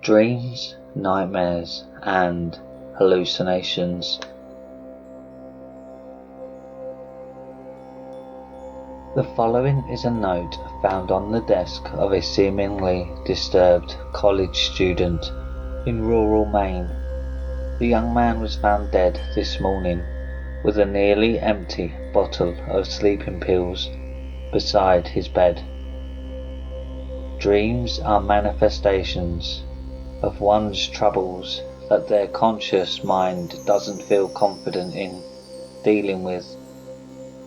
Dreams, nightmares, and hallucinations. The following is a note found on the desk of a seemingly disturbed college student in rural Maine. The young man was found dead this morning with a nearly empty bottle of sleeping pills beside his bed. Dreams are manifestations of one's troubles that their conscious mind doesn't feel confident in dealing with.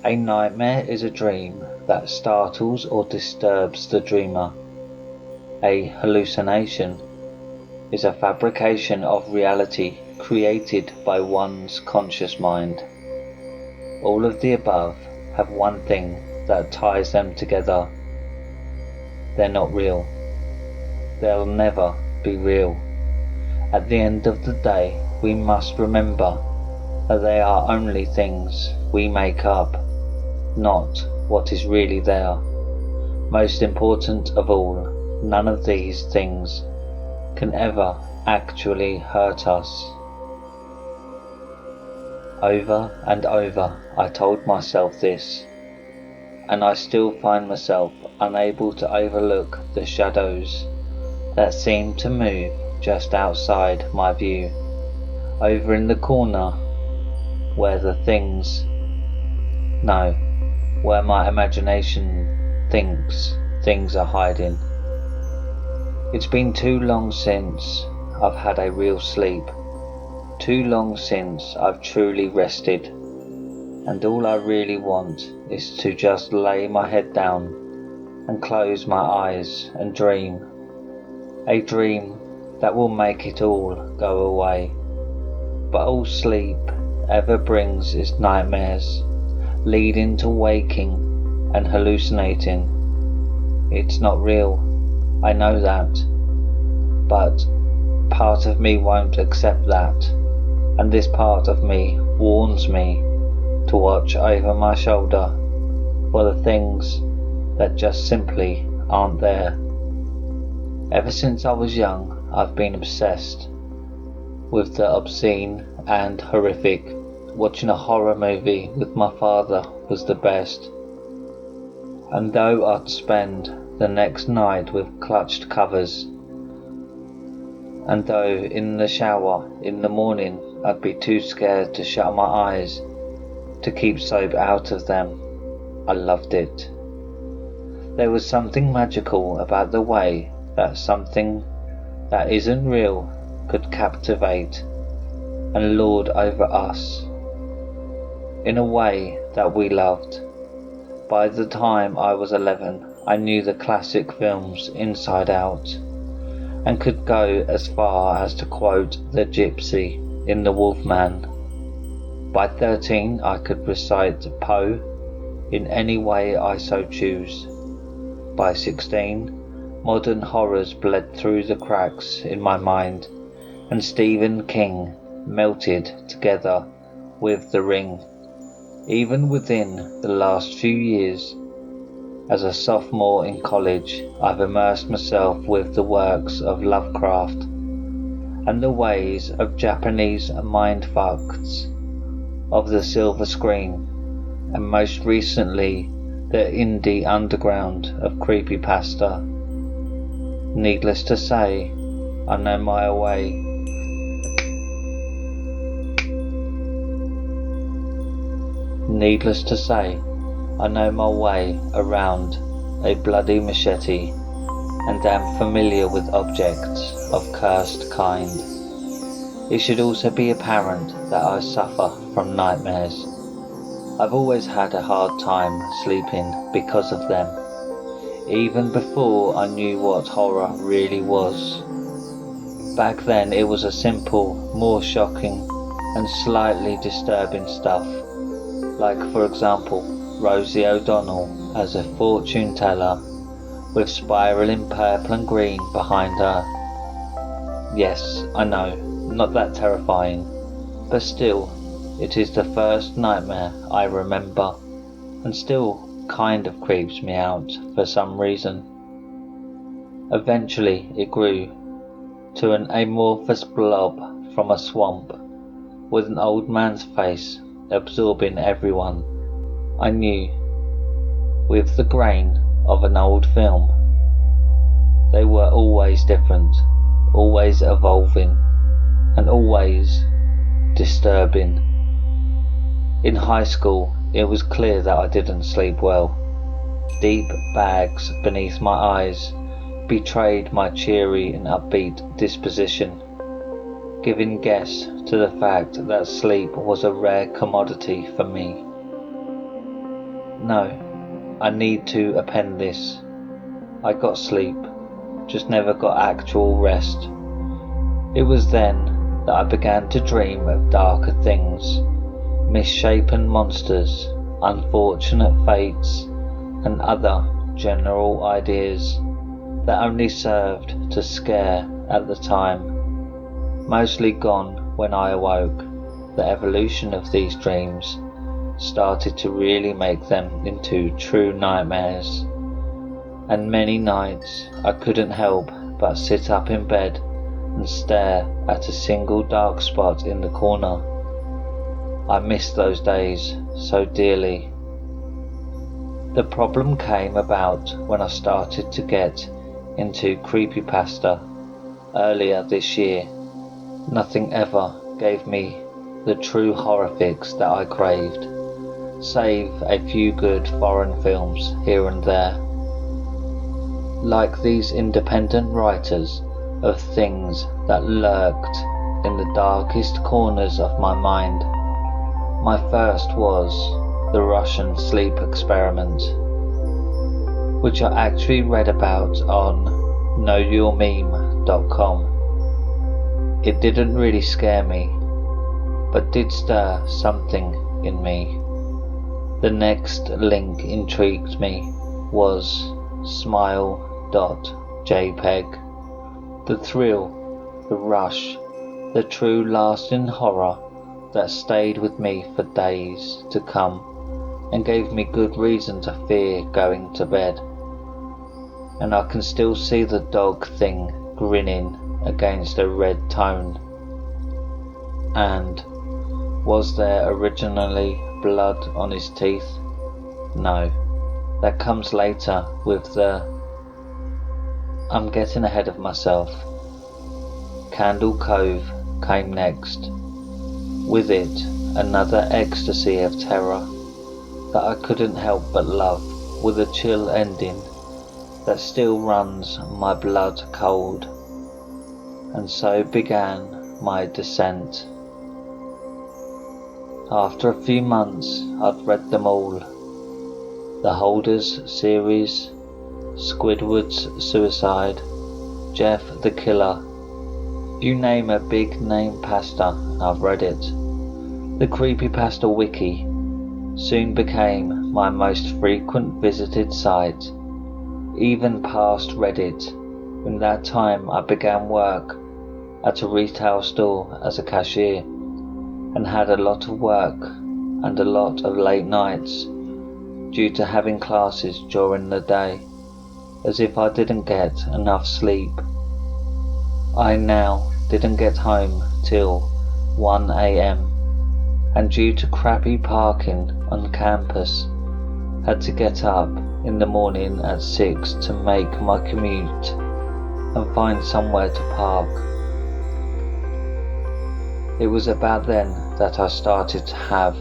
A nightmare is a dream that startles or disturbs the dreamer. A hallucination is a fabrication of reality created by one's conscious mind. All of the above have one thing that ties them together. They're not real. They'll never be real. At the end of the day, we must remember that they are only things we make up, not what is really there. Most important of all, none of these things can ever actually hurt us. Over and over I told myself this, and I still find myself unable to overlook the shadows that seem to move just outside my view, over in the corner where where my imagination thinks things are hiding. It's been too long since I've had a real sleep, too long since I've truly rested, and all I really want is to just lay my head down and close my eyes and dream. A dream that will make it all go away. But all sleep ever brings is nightmares, leading to waking and hallucinating. It's not real, I know that, but part of me won't accept that, and this part of me warns me to watch over my shoulder for the things that just simply aren't there. Ever since I was young, I've been obsessed with the obscene and horrific. Watching a horror movie with my father was the best. And though I'd spend the next night with clutched covers, and though in the shower in the morning I'd be too scared to shut my eyes to keep soap out of them, I loved it. There was something magical about the way that something that isn't real could captivate and lord over us in a way that we loved. By the time I was 11, I knew the classic films inside out and could go as far as to quote the gypsy in The Wolfman. By 13, I could recite Poe in any way I so choose. By 16, modern horrors bled through the cracks in my mind, and Stephen King melted together with The Ring. Even within the last few years, as a sophomore in college, I've immersed myself with the works of Lovecraft and the ways of Japanese mindfucks of the silver screen, and most recently the indie underground of creepypasta. Needless to say, I know my way. Needless to say, I know my way around a bloody machete and am familiar with objects of cursed kind. It should also be apparent that I suffer from nightmares. I've always had a hard time sleeping because of them, even before I knew what horror really was. Back then it was a simple, more shocking and slightly disturbing stuff, like for example Rosie O'Donnell as a fortune teller with spiraling purple and green behind her. Yes, I know, not that terrifying, but still, it is the first nightmare I remember, and still kind of creeps me out for some reason. Eventually it grew to an amorphous blob from a swamp, with an old man's face absorbing everyone. I knew, with the grain of an old film, they were always different, always evolving, and always disturbing. In high school, it was clear that I didn't sleep well. Deep bags beneath my eyes betrayed my cheery and upbeat disposition, giving guess to the fact that sleep was a rare commodity for me. No, I need to append this. I got sleep, just never got actual rest. It was then that I began to dream of darker things, misshapen monsters, unfortunate fates, and other general ideas that only served to scare at the time. Mostly gone when I awoke, the evolution of these dreams started to really make them into true nightmares, and many nights I couldn't help but sit up in bed and stare at a single dark spot in the corner. I missed those days so dearly. The problem came about when I started to get into creepypasta earlier this year. Nothing ever gave me the true horror fix that I craved, save a few good foreign films here and there. Like these independent writers of things that lurked in the darkest corners of my mind. My first was the Russian sleep experiment, which I actually read about on knowyourmeme.com. It didn't really scare me, but did stir something in me. The next link intrigued me was smile.jpg. The thrill, the rush, the true lasting horror that stayed with me for days to come and gave me good reason to fear going to bed. And I can still see the dog thing grinning against a red tone. And was there originally blood on his teeth? No, that comes later with the... I'm getting ahead of myself. Candle Cove came next. With it, another ecstasy of terror that I couldn't help but love, with a chill ending that still runs my blood cold. And so began my descent. After a few months, I'd read them all. The Holders series, Squidward's Suicide, Jeff the Killer. You name a big name pasta, I've read it. The Creepypasta Wiki soon became my most frequent visited site, even past Reddit. In that time I began work at a retail store as a cashier, and had a lot of work and a lot of late nights due to having classes during the day, as if I didn't get enough sleep. I now didn't get home till 1 AM, and due to crappy parking on campus, had to get up in the morning at 6 to make my commute and find somewhere to park. It was about then that I started to have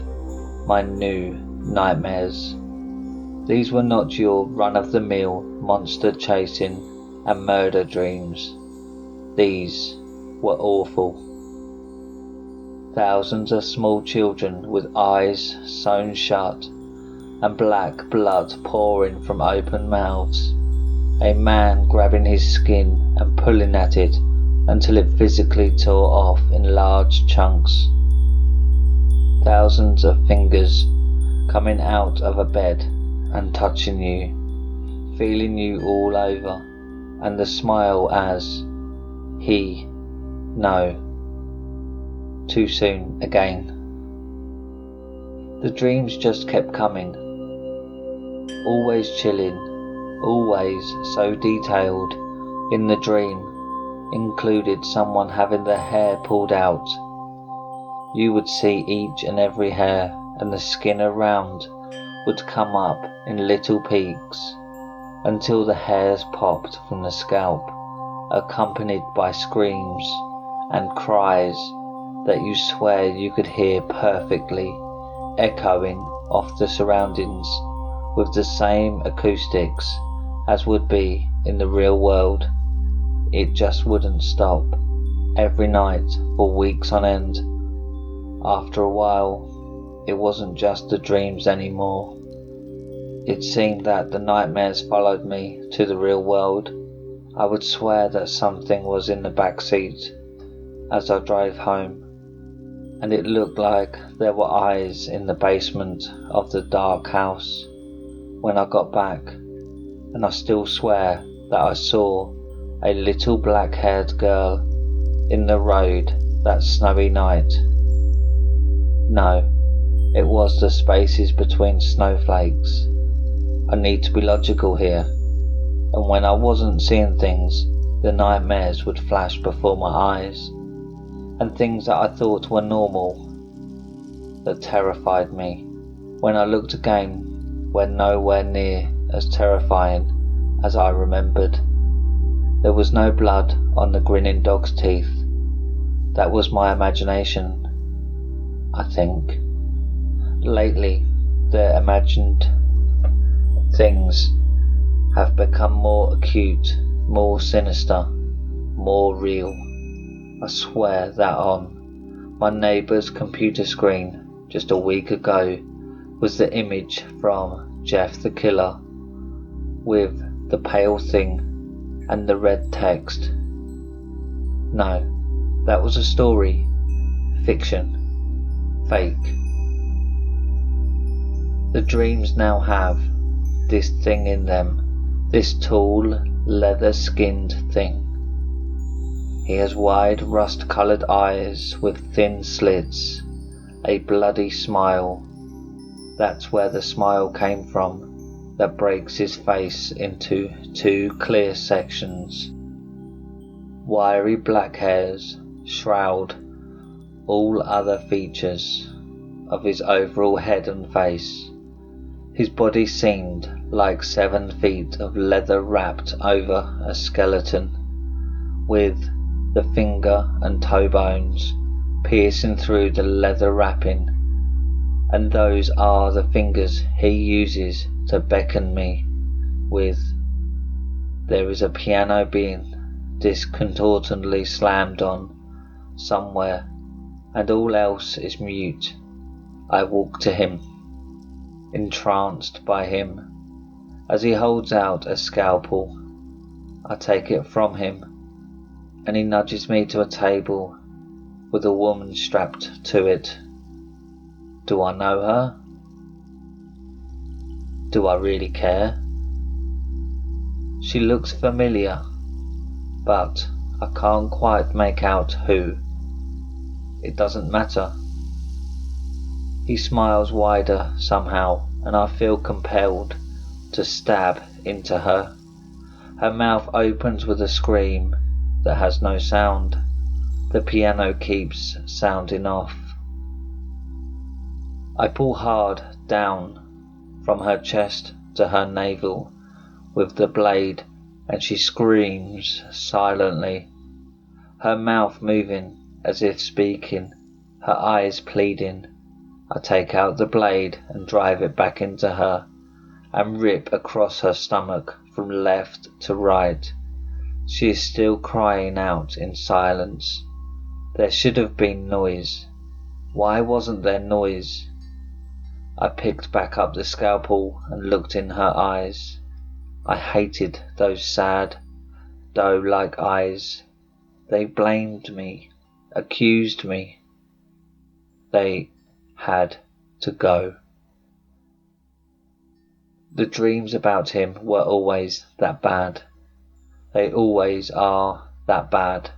my new nightmares. These were not your run-of-the-mill monster chasing and murder dreams. These were awful. Thousands of small children with eyes sewn shut and black blood pouring from open mouths. A man grabbing his skin and pulling at it until it physically tore off in large chunks. Thousands of fingers coming out of a bed and touching you, feeling you all over, and the smile as no, too soon again. The dreams just kept coming, always chilling, always so detailed in the dream included someone having their hair pulled out. You would see each and every hair, and the skin around would come up in little peaks until the hairs popped from the scalp, accompanied by screams and cries that you swear you could hear perfectly, echoing off the surroundings with the same acoustics as would be in the real world. It just wouldn't stop, every night for weeks on end. After a while, it wasn't just the dreams anymore. It seemed that the nightmares followed me to the real world. I would swear that something was in the back seat as I drove home, and it looked like there were eyes in the basement of the dark house when I got back, and I still swear that I saw a little black-haired girl in the road that snowy night. No, it was the spaces between snowflakes. I need to be logical here, and when I wasn't seeing things, the nightmares would flash before my eyes, and things that I thought were normal, that terrified me, when I looked again, were nowhere near as terrifying as I remembered. There was no blood on the grinning dog's teeth. That was my imagination, I think. Lately, the imagined things have become more acute, more sinister, more real. I swear that on my neighbour's computer screen just a week ago was the image from Jeff the Killer with the pale thing and the red text. No, that was a story, fiction, fake. The dreams now have this thing in them, this tall, leather-skinned thing. He has wide, rust-coloured eyes with thin slits, a bloody smile. That's where the smile came from, that breaks his face into two clear sections. Wiry black hairs shroud all other features of his overall head and face. His body seemed like 7 feet of leather wrapped over a skeleton, with the finger and toe bones piercing through the leather wrapping, and those are the fingers he uses to beckon me with. There is a piano being disconsolately slammed on somewhere, and all else is mute. I walk to him, entranced by him. As he holds out a scalpel, I take it from him, and he nudges me to a table with a woman strapped to it. Do I know her? Do I really care? She looks familiar, but I can't quite make out who. It doesn't matter. He smiles wider somehow, and I feel compelled to stab into her. Her mouth opens with a scream that has no sound. The piano keeps sounding off. I pull hard down from her chest to her navel with the blade, and she screams silently, her mouth moving as if speaking, her eyes pleading. I take out the blade and drive it back into her, and rip across her stomach from left to right. She is still crying out in silence. There should have been noise. Why wasn't there noise? I picked back up the scalpel and looked in her eyes. I hated those sad, doe-like eyes. They blamed me, accused me. They had to go. The dreams about him were always that bad. They always are that bad.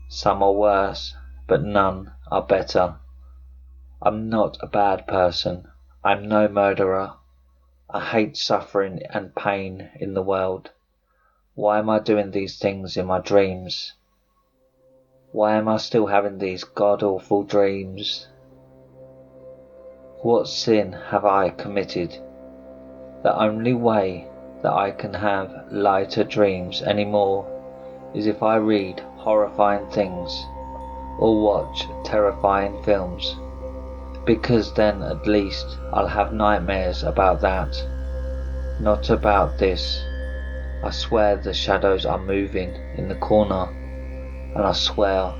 Some are worse, but none are better. I'm not a bad person. I'm no murderer. I hate suffering and pain in the world. Why am I doing these things in my dreams? Why am I still having these god-awful dreams? What sin have I committed? The only way that I can have lighter dreams anymore is if I read horrifying things or watch terrifying films, because then at least I'll have nightmares about that, not about this. I swear the shadows are moving in the corner, and I swear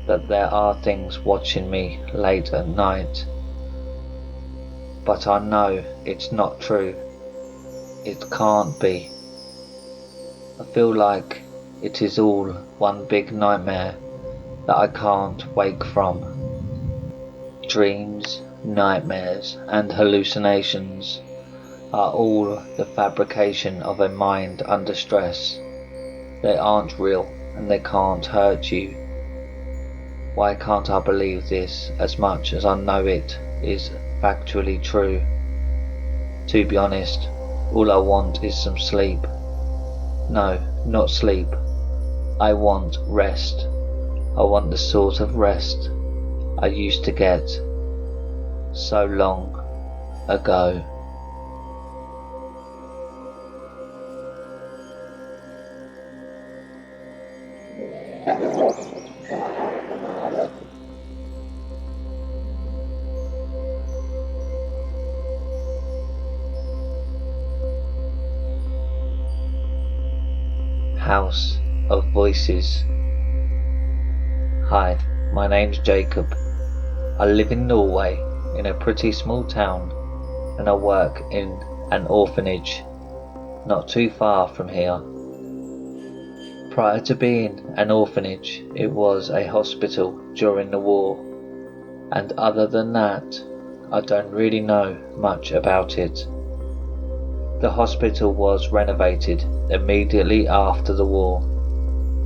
that there are things watching me late at night. But I know it's not true. It can't be. I feel like it is all one big nightmare that I can't wake from. Dreams, nightmares, and hallucinations are all the fabrication of a mind under stress. They aren't real and they can't hurt you. Why can't I believe this as much as I know it is factually true? To be honest, all I want is some sleep. No, not sleep. I want rest. I want the sort of rest I used to get so long ago. House of Voices. Hi, my name's Jacob. I live in Norway in a pretty small town, and I work in an orphanage not too far from here. Prior to being an orphanage, it was a hospital during the war, and other than that, I don't really know much about it. The hospital was renovated immediately after the war.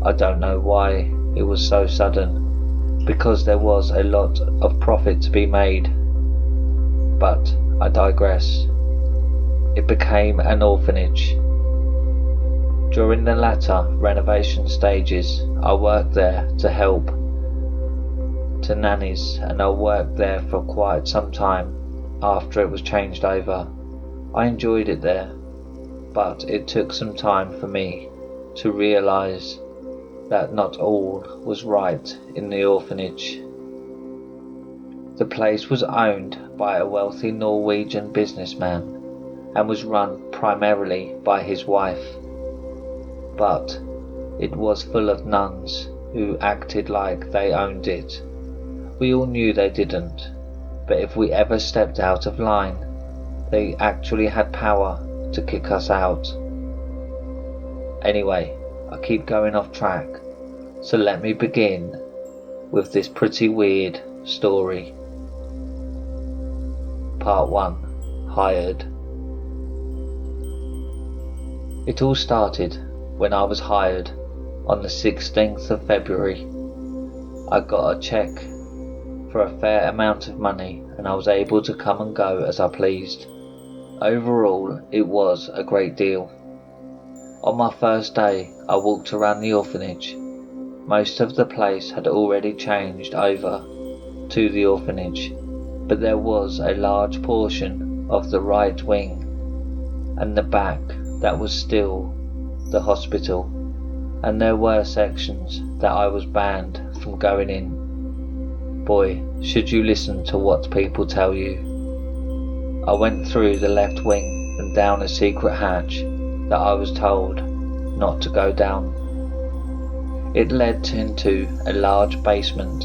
I don't know why it was so sudden, because there was a lot of profit to be made. But I digress. It became an orphanage. During the latter renovation stages, I worked there to help to nannies, and I worked there for quite some time after it was changed over. I enjoyed it there, but it took some time for me to realise that not all was right in the orphanage. The place was owned by a wealthy Norwegian businessman and was run primarily by his wife, but it was full of nuns who acted like they owned it. We all knew they didn't, but if we ever stepped out of line, they actually had power to kick us out. Anyway, I keep going off track, so let me begin with this pretty weird story. Part 1. Hired. It all started when I was hired on the 16th of February. I got a check for a fair amount of money, and I was able to come and go as I pleased. Overall, it was a great deal. On my first day, I walked around the orphanage. Most of the place had already changed over to the orphanage, but there was a large portion of the right wing and the back that was still the hospital, and there were sections that I was banned from going in. Boy, should you listen to what people tell you. I went through the left wing and down a secret hatch that I was told not to go down. It led into a large basement,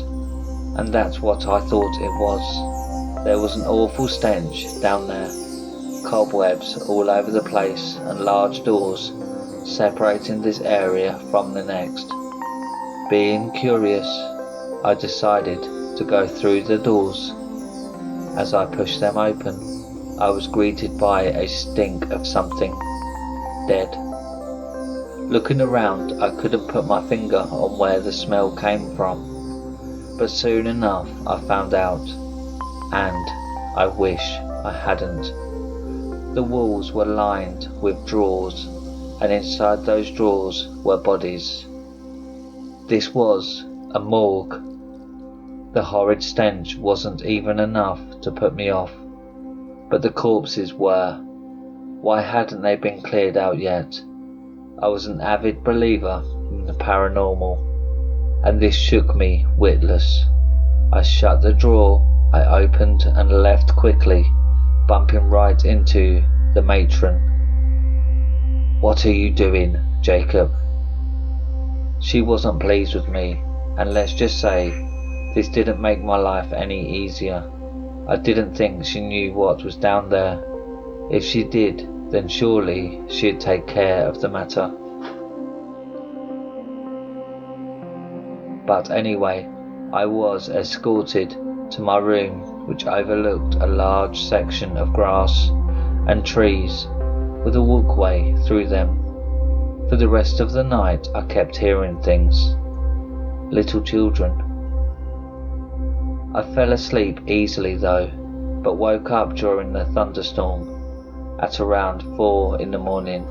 and that's what I thought it was. There was an awful stench down there, cobwebs all over the place and large doors separating this area from the next. Being curious, I decided to go through the doors. As I pushed them open, I was greeted by a stink of something dead. Looking around, I couldn't put my finger on where the smell came from, but soon enough I found out, and I wish I hadn't. The walls were lined with drawers, and inside those drawers were bodies. This was A morgue. The horrid stench wasn't even enough to put me off, but the corpses were. Why hadn't they been cleared out yet? I was an avid believer in the paranormal, and this shook me witless. I shut the drawer, I opened and left quickly, bumping right into the matron. "What are you doing, Jacob?" She wasn't pleased with me, and let's just say, this didn't make my life any easier. I didn't think she knew what was down there. If she did, then surely she'd take care of the matter. But anyway, I was escorted to my room, which overlooked a large section of grass and trees with a walkway through them. For the rest of the night I kept hearing things. Little children. I fell asleep easily though, but woke up during the thunderstorm at around 4 in the morning.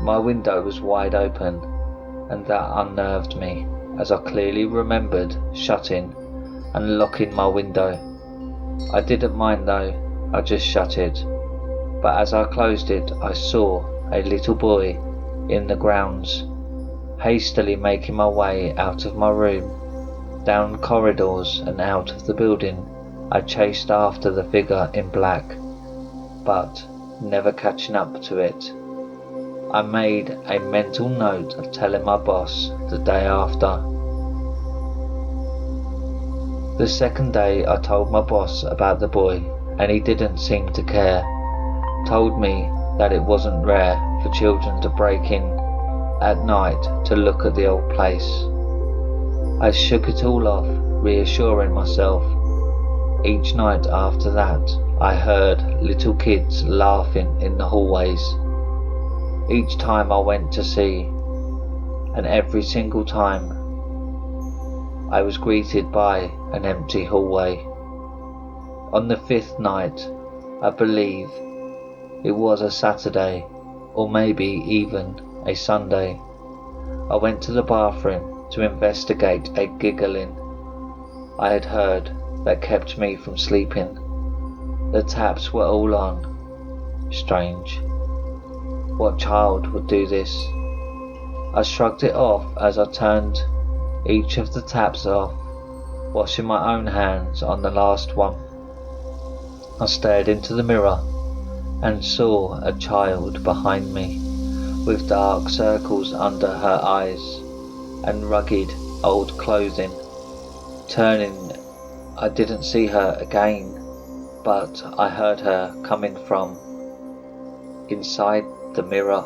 My window was wide open, and that unnerved me, as I clearly remembered shutting and locking my window. I didn't mind though, I just shut it. But as I closed it, I saw a little boy in the grounds, hastily making my way out of my room, down corridors and out of the building. I chased after the figure in black, but never catching up to it. I made a mental note of telling my boss the day after. The second day I told my boss about the boy, and he didn't seem to care. Told me that it wasn't rare for children to break in at night to look at the old place. I shook it all off, reassuring myself. Each night after that, I heard little kids laughing in the hallways. Each time I went to see, and every single time, I was greeted by an empty hallway. On the 5th night, I believe it was a Saturday, or maybe even a Sunday, I went to the bathroom to investigate a giggling I had heard that kept me from sleeping. The taps were all on. Strange. What child would do this? I shrugged it off as I turned each of the taps off, washing my own hands on the last one. I stared into the mirror and saw a child behind me, with dark circles under her eyes and rugged old clothing. Turning, I didn't see her again, but I heard her coming from inside the mirror.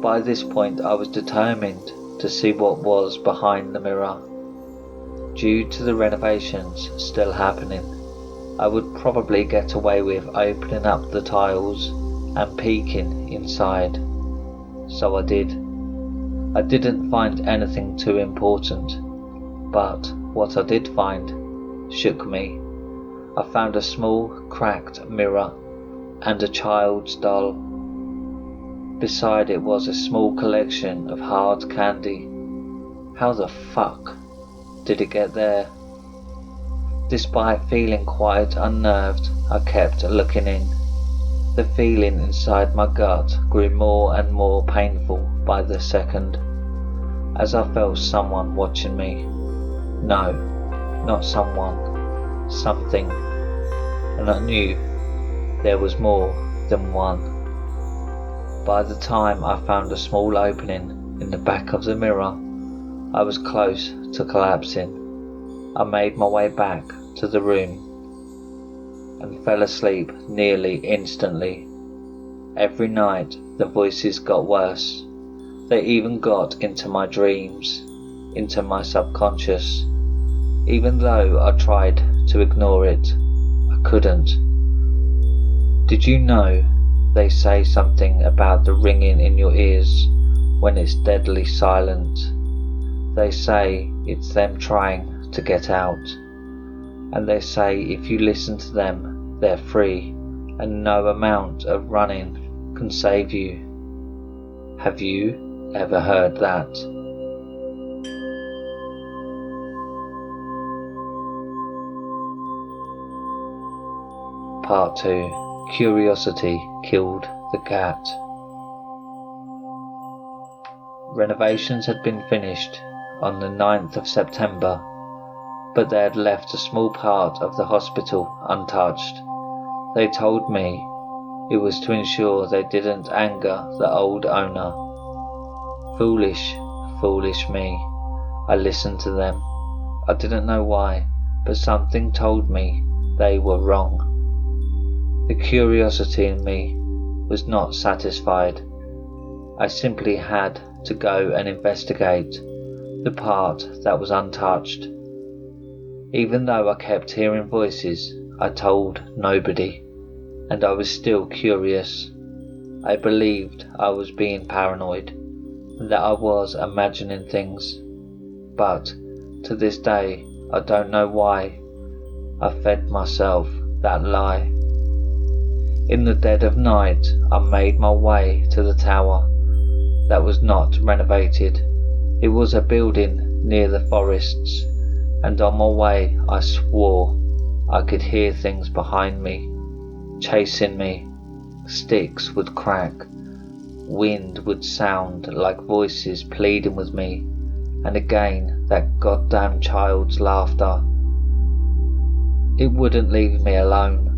By this point I was determined to see what was behind the mirror. Due to the renovations still happening, I would probably get away with opening up the tiles and peeking inside. So I did. I didn't find anything too important, but what I did find shook me. I found a small cracked mirror and a child's doll. Beside it was a small collection of hard candy. How the fuck did it get there? Despite feeling quite unnerved, I kept looking in. The feeling inside my gut grew more and more painful by the second, as I felt someone watching me. No, not someone, something. And I knew there was more than one. By the time I found a small opening in the back of the mirror, I was close to collapsing. I made my way back to the room and fell asleep nearly instantly. Every night the voices got worse. They even got into my dreams, into my subconscious. Even though I tried to ignore it, I couldn't. Did you know they say something about the ringing in your ears when it's deadly silent? They say it's them trying to get out. And they say if you listen to them, they're free, and no amount of running can save you. Have you ever heard that? Part 2. Curiosity killed the cat. Renovations had been finished on the 9th of September, but they had left a small part of the hospital untouched. They told me it was to ensure they didn't anger the old owner. Foolish, foolish me. I listened to them. I didn't know why, but something told me they were wrong. The curiosity in me was not satisfied. I simply had to go and investigate the part that was untouched. Even though I kept hearing voices, I told nobody, and I was still curious. I believed I was being paranoid, and that I was imagining things. But to this day, I don't know why I fed myself that lie. In the dead of night, I made my way to the tower that was not renovated. It was a building near the forests, and on my way I swore I could hear things behind me, chasing me. Sticks would crack, wind would sound like voices pleading with me, and again that goddamn child's laughter. It wouldn't leave me alone.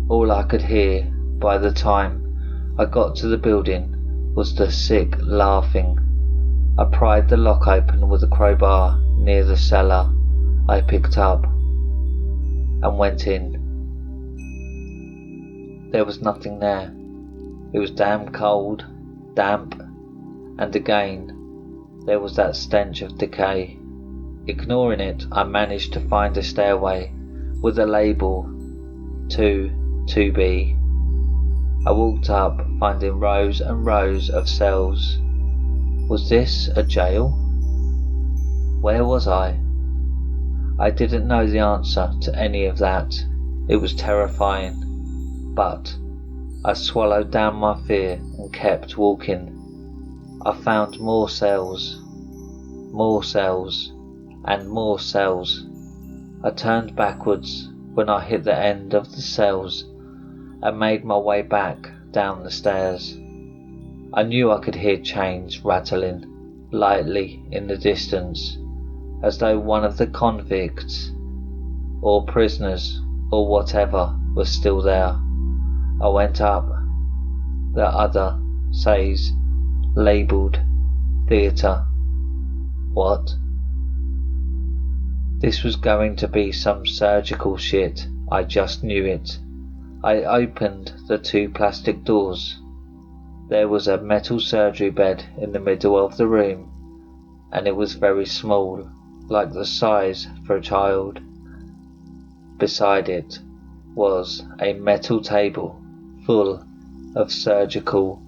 All I could hear by the time I got to the building was the sick laughing. I pried the lock open with a crowbar near the cellar I picked up and went in. There was nothing there. It was damn cold, damp, and again there was that stench of decay. Ignoring it, I managed to find a stairway with a label to be. I walked up, finding rows and rows of cells. Was this a jail? Where was I? I didn't know the answer to any of that. It was terrifying, but I swallowed down my fear and kept walking. I found more cells, and more cells. I turned backwards when I hit the end of the cells and made my way back down the stairs. I knew I could hear chains rattling lightly in the distance, as though one of the convicts or prisoners or whatever was still there. I went up. The other says, labelled theatre. What? This was going to be some surgical shit. I just knew it. I opened the 2 plastic doors. There was a metal surgery bed in the middle of the room, and it was very small, like the size for a child. Beside it was a metal table full of surgical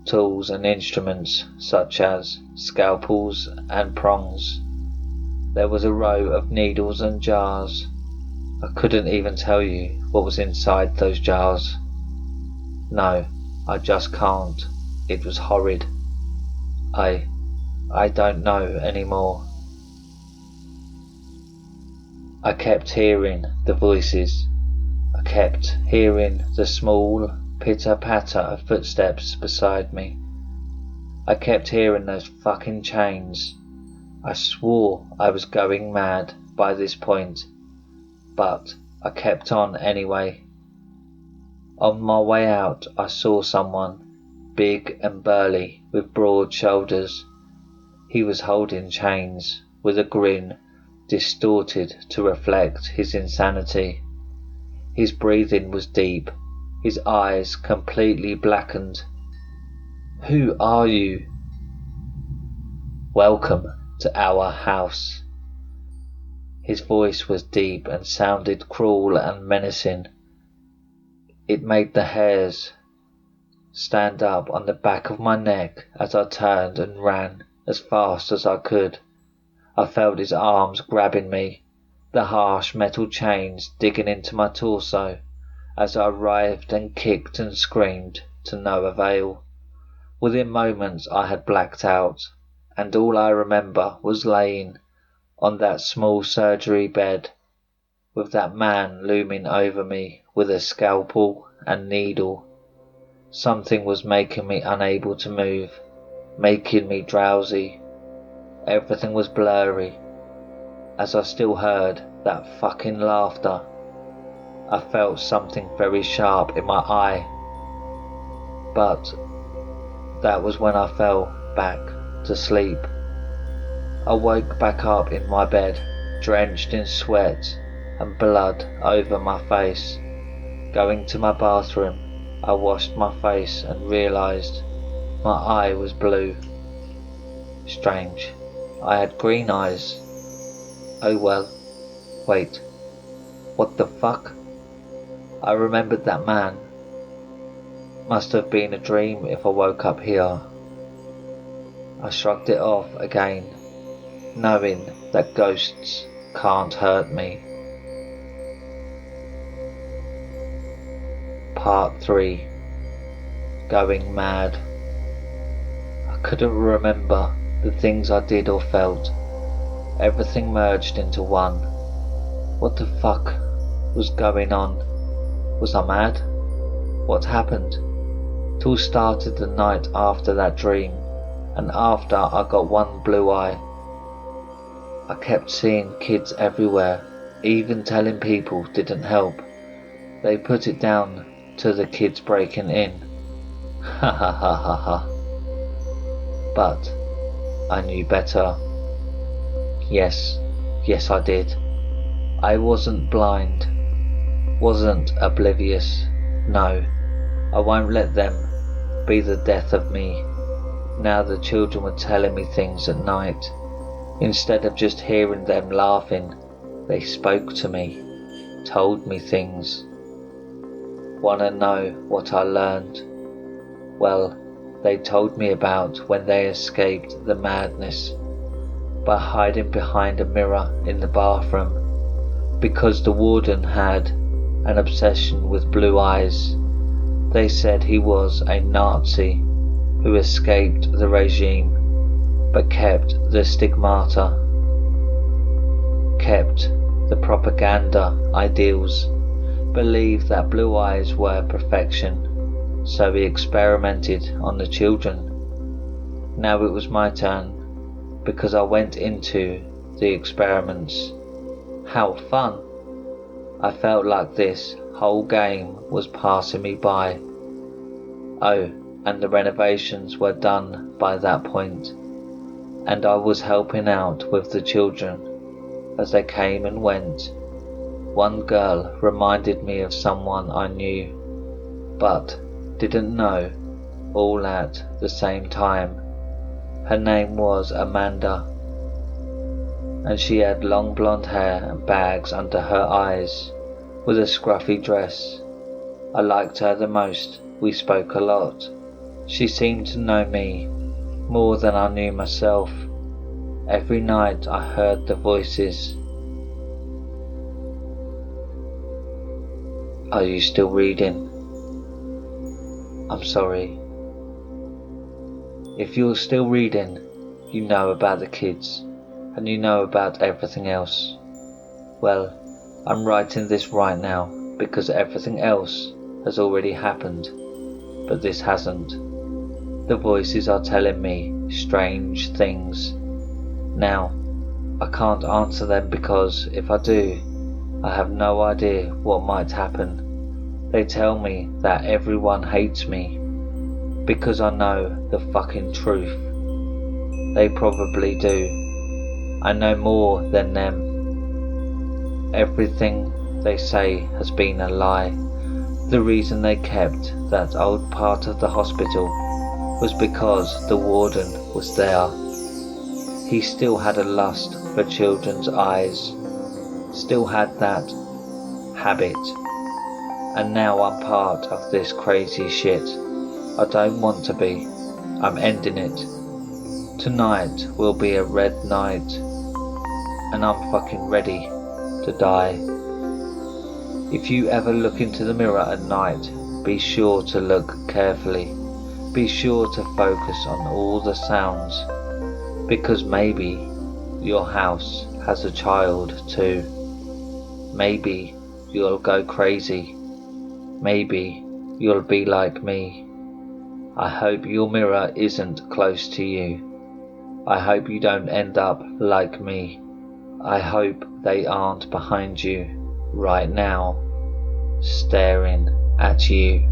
tools and instruments such as scalpels and prongs. There was a row of needles and jars. I couldn't even tell you what was inside those jars. No, I just can't. It was horrid. I don't know anymore. I kept hearing the voices. I kept hearing the small pitter-patter of footsteps beside me. I kept hearing those fucking chains. I swore I was going mad by this point, but I kept on anyway. On my way out, I saw someone, big and burly, with broad shoulders. He was holding chains, with a grin distorted to reflect his insanity. His breathing was deep, his eyes completely blackened. Who are you? Welcome to our house. His voice was deep and sounded cruel and menacing. It made the hairs stand up on the back of my neck as I turned and ran as fast as I could. I felt his arms grabbing me, the harsh metal chains digging into my torso as I writhed and kicked and screamed to no avail. Within moments I had blacked out, and all I remember was laying on that small surgery bed with that man looming over me with a scalpel and needle. Something was making me unable to move, making me drowsy. Everything was blurry. As I still heard that fucking laughter, I felt something very sharp in my eye. But that was when I fell back to sleep. I woke back up in my bed, drenched in sweat and blood over my face. Going to my bathroom, I washed my face and realised my eye was blue. Strange, I had green eyes. Oh well, wait, what the fuck? I remembered that man. Must have been a dream if I woke up here. I shrugged it off again, knowing that ghosts can't hurt me. Part 3. Going mad. I couldn't remember the things I did or felt. Everything merged into one. What the fuck was going on? Was I mad? What happened? It all started the night after that dream, and after I got one blue eye. I kept seeing kids everywhere, even telling people didn't help. They put it down to the kids breaking in. Ha ha ha ha ha. But I knew better. Yes I did. I wasn't blind, wasn't oblivious. No, I won't let them be the death of me. Now the children were telling me things at night. Instead of just hearing them laughing, they spoke to me, told me things. Wanna know what I learned? Well, they told me about when they escaped the madness by hiding behind a mirror in the bathroom, because the warden had an obsession with blue eyes. They said he was a Nazi who escaped the regime but kept the stigmata, kept the propaganda ideals, believed that blue eyes were perfection, so he experimented on the children. Now it was my turn, because I went into the experiments. How fun! I felt like this whole game was passing me by. Oh, and the renovations were done by that point, and I was helping out with the children as they came and went. One girl reminded me of someone I knew, but didn't know, all at the same time. Her name was Amanda, and she had long blonde hair and bags under her eyes, with a scruffy dress. I liked her the most. We spoke a lot. She seemed to know me more than I knew myself. Every night I heard the voices. Are you still reading? I'm sorry. If you're still reading, you know about the kids, and you know about everything else. Well, I'm writing this right now because everything else has already happened, but this hasn't. The voices are telling me strange things. Now, I can't answer them because if I do, I have no idea what might happen. They tell me that everyone hates me because I know the fucking truth. They probably do. I know more than them. Everything they say has been a lie. The reason they kept that old part of the hospital was because the warden was there. He still had a lust for children's eyes, still had that habit, and now I'm part of this crazy shit. I don't want to be. I'm ending it. Tonight will be a red night, and I'm fucking ready to die. If you ever look into the mirror at night, be sure to look carefully. Be sure to focus on all the sounds, because maybe your house has a child too. Maybe you'll go crazy maybe you'll be like me. I hope your mirror isn't close to you. I hope you don't end up like me. I hope they aren't behind you right now, staring at you,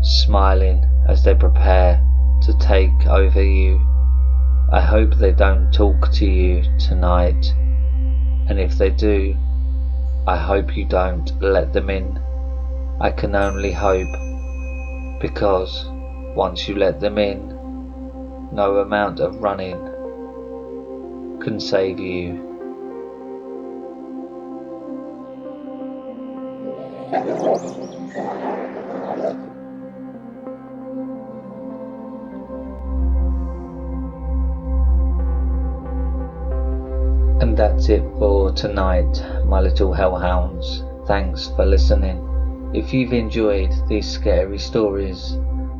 smiling as they prepare to take over you. I hope they don't talk to you tonight, and if they do, I hope you don't let them in. I can only hope, because once you let them in, no amount of running can save you. And that's it for tonight, my little hellhounds. Thanks for listening. If you've enjoyed these scary stories,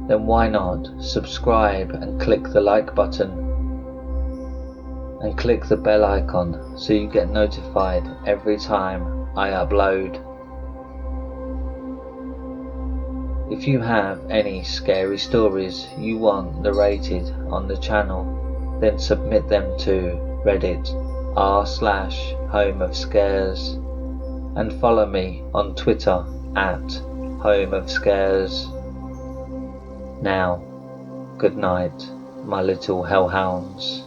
then why not subscribe and click the like button and click the bell icon so you get notified every time I upload. If you have any scary stories you want narrated on the channel, then submit them to Reddit r/homeofscares and follow me on Twitter at homeofscares. Now, good night, my little hellhounds.